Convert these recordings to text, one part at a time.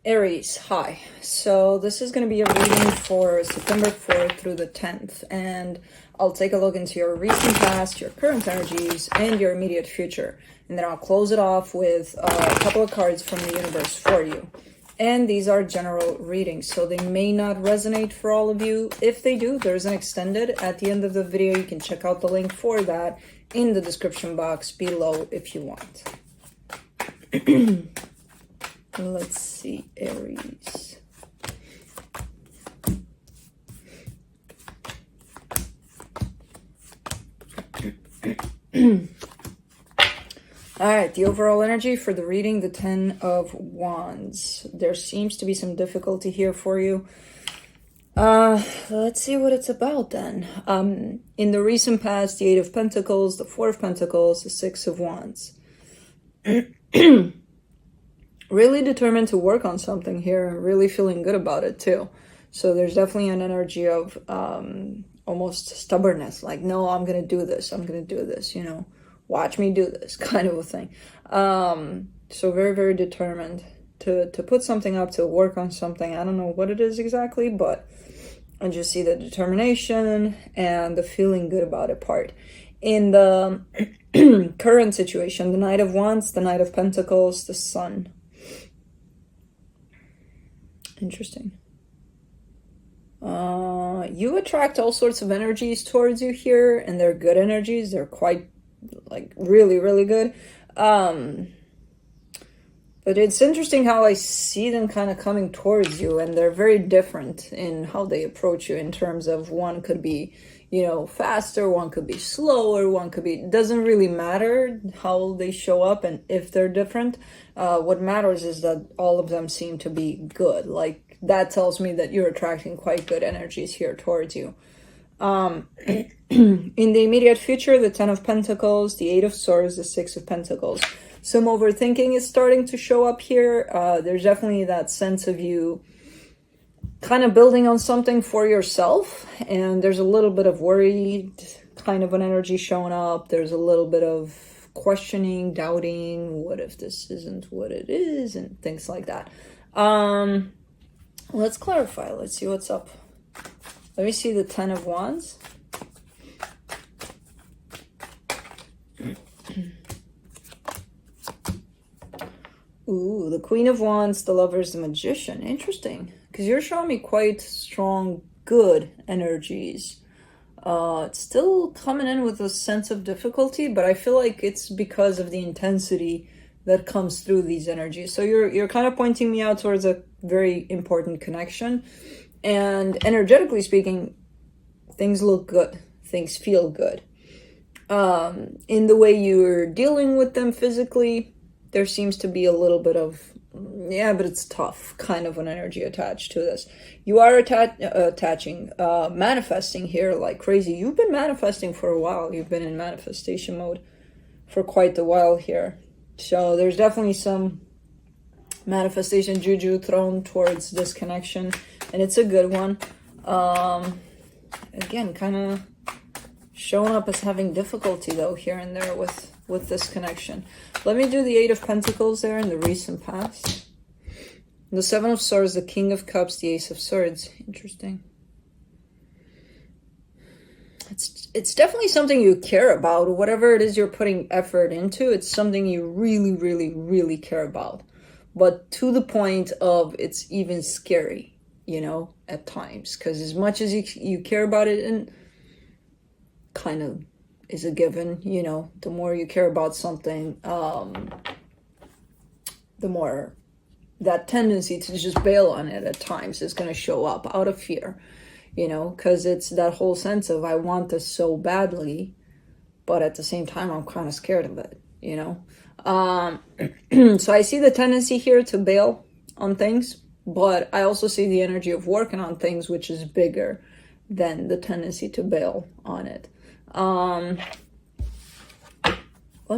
Aries, hi. So this is going to be a reading for September 4th through the 10th, and I'll take a look into your recent past, your current energies, and your immediate future. And then I'll close it off with a couple of cards from the universe for you. And these are general readings, so they may not resonate for all of you. If they do, there's an extended at the end of the video. You can check out the link for that in the description box below if you want. Let's see, Aries. All right, the overall energy for the reading, the 10 of Wands. There seems to be some difficulty here for you. Let's see what it's about then. In the recent past, the 8 of Pentacles, the 4 of Pentacles, the 6 of Wands. Really determined to work on something here, really feeling good about it too. So there's definitely an energy of almost stubbornness, like, no, I'm gonna do this, you know, watch me do this kind of a thing. So very, very determined to put something up, to work on something. I don't know what it is exactly, but I just see the determination and the feeling good about it part. In the current situation, the Knight of Wands, the Knight of Pentacles, the Sun. Interesting. You attract all sorts of energies towards you here, and they're good energies. They're quite, like, really, really good. But it's interesting how I see them kind of coming towards you, and they're very different in how they approach you, in terms of one could be, you know, faster, one could be slower, one could be, it doesn't really matter how they show up and if they're different. What matters is that all of them seem to be good. Like, that tells me that you're attracting quite good energies here towards you. In the immediate future, the 10 of Pentacles, the 8 of Swords, the 6 of Pentacles. Some overthinking is starting to show up here. There's definitely that sense of you kind of building on something for yourself, and there's a little bit of worried kind of an energy showing up. There's a little bit of questioning, doubting, what if this isn't what it is, and things like that. Let's clarify. Let's see what's up. Let me see the 10 of Wands. Ooh, the Queen of Wands, the Lovers, the Magician. Interesting, because you're showing me quite strong, good energies. It's still coming in with a sense of difficulty, but I feel like it's because of the intensity that comes through these energies. So you're kind of pointing me out towards a very important connection. And energetically speaking, things look good. Things feel good. In the way you're dealing with them physically, there seems to be a little bit of, yeah, but it's tough kind of an energy attached to this. You are manifesting here like crazy. You've been manifesting for a while. You've been in manifestation mode for quite a while here. So there's definitely some manifestation juju thrown towards this connection, and it's a good one. Again, kind of showing up as having difficulty though here and there with this connection. Let me do the 8 of Pentacles there in the recent past. The 7 of Swords, the King of Cups, the Ace of Swords. Interesting. It's definitely something you care about. Whatever it is you're putting effort into, it's something you really, really, really care about. But to the point of it's even scary, you know, at times. Because as much as you care about it, and kind of is a given, you know, the more you care about something, the more that tendency to just bail on it at times is going to show up out of fear, you know, because it's that whole sense of I want this so badly, but at the same time, I'm kind of scared of it, you know. So I see the tendency here to bail on things, but I also see the energy of working on things, which is bigger than the tendency to bail on it. Let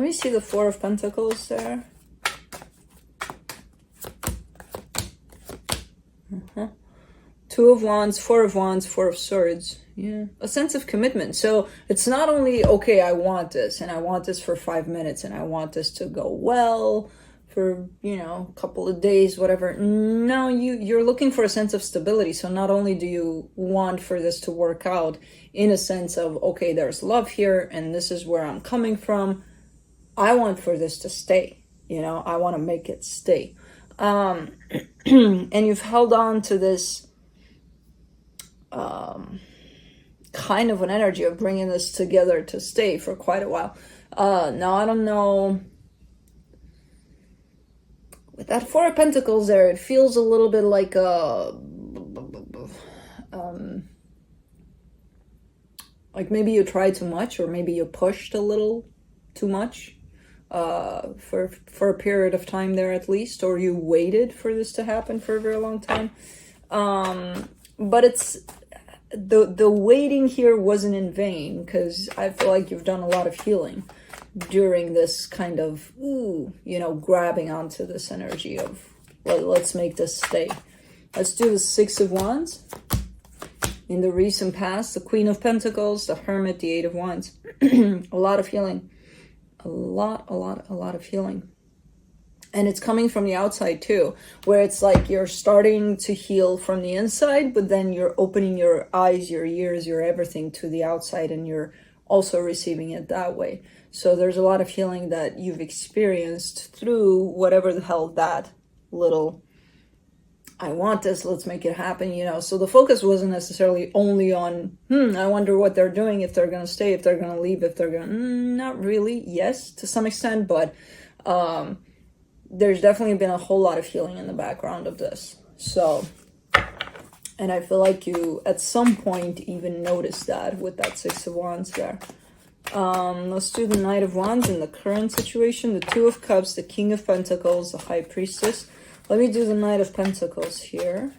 me see the 4 of Pentacles there. Two of Wands, Four of Wands, Four of Swords. Yeah, a sense of commitment. So it's not only, okay, I want this, and I want this for 5 minutes, and I want this to go well for, you know, a couple of days, whatever. No, you're looking for a sense of stability. So not only do you want for this to work out in a sense of, okay, there's love here and this is where I'm coming from, I want for this to stay, you know, I want to make it stay. And you've held on to this kind of an energy of bringing this together to stay for quite a while. Now, I don't know. With that Four of Pentacles there, it feels a little bit like like maybe you tried too much, or maybe you pushed a little too much for a period of time there at least, or you waited for this to happen for a very long time. But it's the waiting here wasn't in vain, because I feel like you've done a lot of healing during this kind of, you know, grabbing onto this energy of, well, let's make this stay. Let's do the Six of Wands. In the recent past, the Queen of Pentacles, the Hermit, the Eight of Wands. A lot of healing. A lot of healing. And it's coming from the outside too, where it's like you're starting to heal from the inside, but then you're opening your eyes, your ears, your everything to the outside, and you're also receiving it that way. So there's a lot of healing that you've experienced through whatever the hell that little, I want this, let's make it happen, you know. So the focus wasn't necessarily only on, I wonder what they're doing, if they're going to stay, if they're going to leave, if they're going to, not really. Yes, to some extent, but there's definitely been a whole lot of healing in the background of this. So, and I feel like you at some point even noticed that with that Six of Wands there. Let's do the Knight of Wands in the current situation, the Two of Cups, the King of Pentacles, the High Priestess. Let me do the Knight of Pentacles here.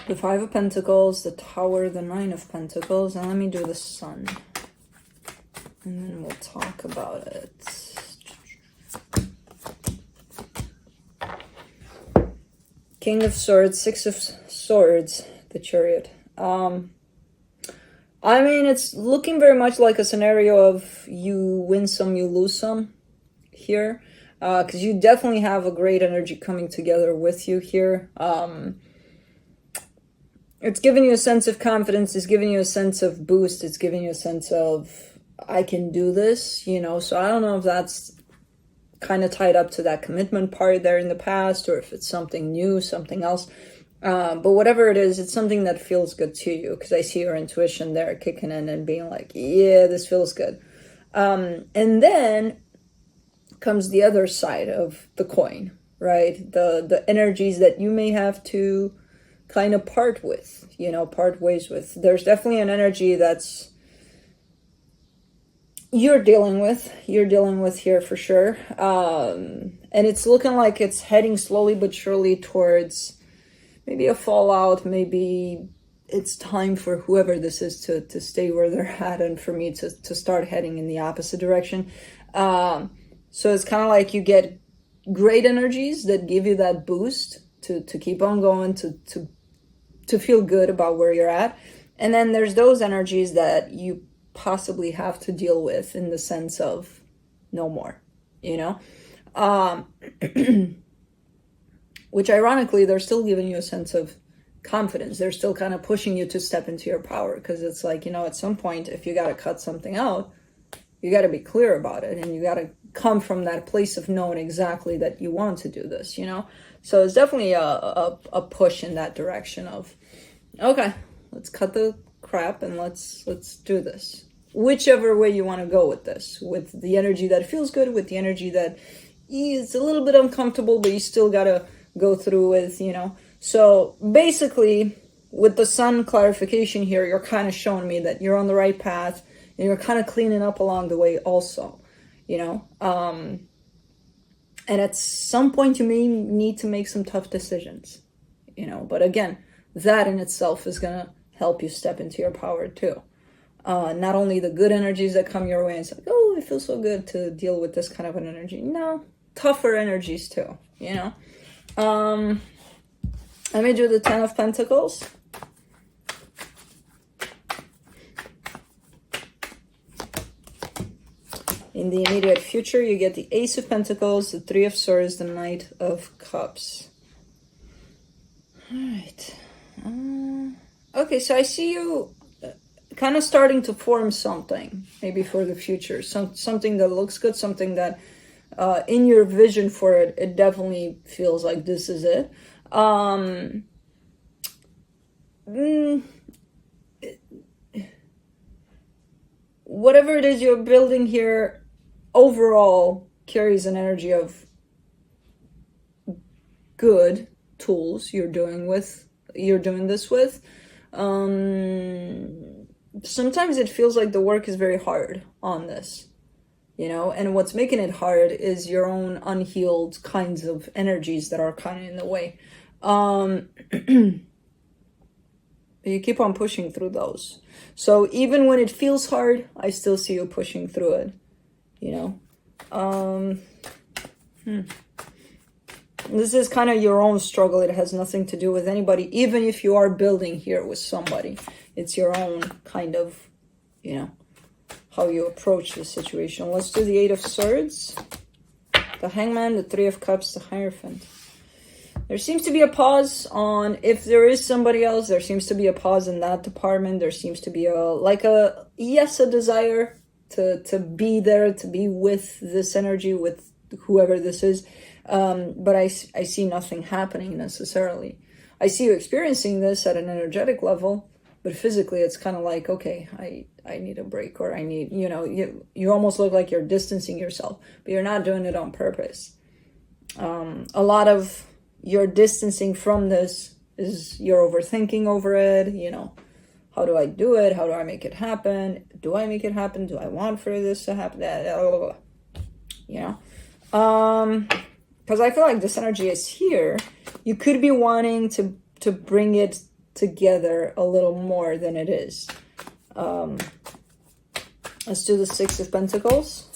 The Five of Pentacles, the Tower, the Nine of Pentacles, and let me do the Sun. And then we'll talk about it. King of Swords, Six of Swords, the Chariot. I mean, it's looking very much like a scenario of you win some, you lose some here. Because you definitely have a great energy coming together with you here. It's giving you a sense of confidence. It's giving you a sense of boost. It's giving you a sense of, I can do this, you know. So I don't know if that's kind of tied up to that commitment part there in the past, or if it's something new, something else. But whatever it is, it's something that feels good to you, because I see your intuition there kicking in and being like, yeah, this feels good. And then comes the other side of the coin, right? The energies that you may have to kind of part with, you know, part ways with. There's definitely an energy that's you're dealing with here for sure. And it's looking like it's heading slowly but surely towards maybe a fallout. Maybe it's time for whoever this is to stay where they're at, and for me to start heading in the opposite direction. So it's kind of like you get great energies that give you that boost to keep on going, to feel good about where you're at. And then there's those energies that you possibly have to deal with in the sense of no more, you know? Which ironically, they're still giving you a sense of confidence. They're still kind of pushing you to step into your power, because it's like, you know, at some point, if you got to cut something out, you got to be clear about it, and you got to come from that place of knowing exactly that you want to do this, you know? So it's definitely a push in that direction of, okay, let's cut the crap and let's do this. Whichever way you want to go with this, with the energy that feels good, with the energy that is a little bit uncomfortable, but you still got to go through with, you know? So basically, with the Sun clarification here, you're kind of showing me that you're on the right path, and you're kind of cleaning up along the way also, you know? And at some point you may need to make some tough decisions, you know? But again, that in itself is going to help you step into your power too. Not only the good energies that come your way, and it's like, oh, it feels so good to deal with this kind of an energy. No, tougher energies too, you know? Let me do the Ten of Pentacles. In the immediate future, you get the Ace of Pentacles, the Three of Swords, the Knight of Cups. All right. Okay, so I see you kind of starting to form something, maybe for the future. Something that looks good, something that in your vision for it, it definitely feels like this is it. Whatever it is you're building here, overall carries an energy of good tools you're doing this with. Sometimes it feels like the work is very hard on this, you know, and what's making it hard is your own unhealed kinds of energies that are kind of in the way. You keep on pushing through those. So even when it feels hard, I still see you pushing through it, you know. This is kind of your own struggle. It has nothing to do with anybody. Even if you are building here with somebody, it's your own kind of, you know, how you approach the situation. Let's do the Eight of Swords, the Hangman, the Three of Cups, the Hierophant. There seems to be a pause on, if there is somebody else, there seems to be a pause in that department. There seems to be a desire to be there, to be with this energy, with whoever this is. But I see nothing happening necessarily. I see you experiencing this at an energetic level, but physically it's kind of like, okay, I need a break, or I need, you know, you almost look like you're distancing yourself, but you're not doing it on purpose. A lot of your distancing from this is you're overthinking over it, you know. How do I do it? How do I make it happen? Do I make it happen? Do I want for this to happen? You know? Because I feel like this energy is here. You could be wanting to bring it together a little more than it is. Let's do the Six of Pentacles.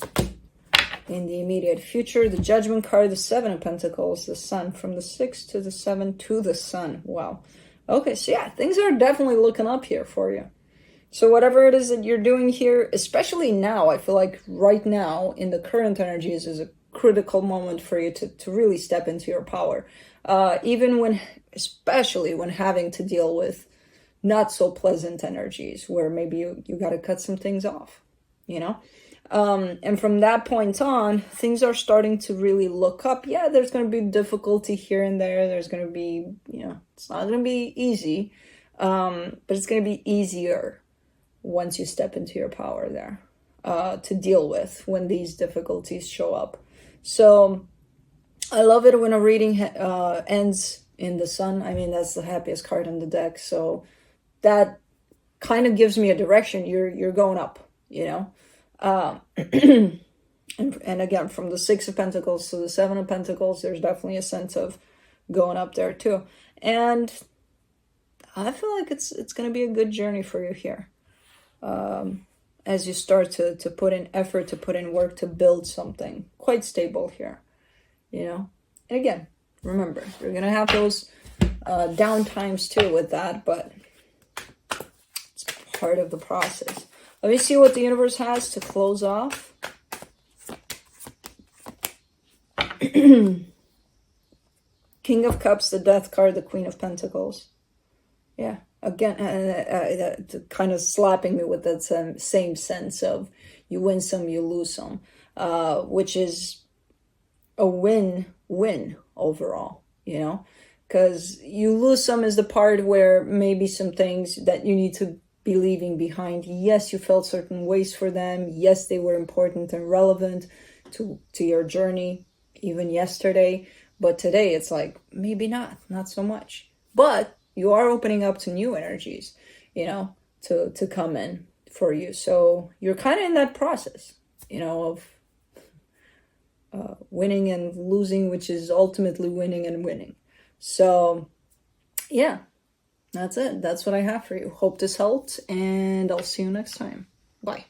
In the immediate future, the Judgment card, the Seven of Pentacles, the Sun. From the 6 to the 7 to the Sun. Wow. Okay, so yeah, things are definitely looking up here for you. So whatever it is that you're doing here, especially now, I feel like right now, in the current energies, is a critical moment for you to really step into your power. Especially when having to deal with not so pleasant energies, where maybe you got to cut some things off, you know? And from that point on, things are starting to really look up. Yeah, there's going to be difficulty here and there. There's going to be, you know, it's not going to be easy, but it's going to be easier once you step into your power there, to deal with when these difficulties show up. So I love it when a reading ends in the Sun. I mean, that's the happiest card in the deck. So that kind of gives me a direction. You're going up, you know. And again, from the Six of Pentacles to the Seven of Pentacles, there's definitely a sense of going up there too. And I feel like it's going to be a good journey for you here. As you start to put in effort, to put in work, to build something quite stable here, you know. And again, remember, you're going to have those down times too with that, but it's part of the process. Let me see what the universe has to close off. King of Cups, the Death card, the Queen of Pentacles. Yeah, again, kind of slapping me with that same sense of you win some, you lose some, which is a win-win overall, you know? Because you lose some is the part where maybe some things that you need to be leaving behind. Yes, you felt certain ways for them. Yes, they were important and relevant to your journey, even yesterday. But today it's like, maybe not so much. But you are opening up to new energies, you know, to come in for you. So you're kind of in that process, you know, of winning and losing, which is ultimately winning and winning. So yeah. That's it. That's what I have for you. Hope this helped, and I'll see you next time. Bye.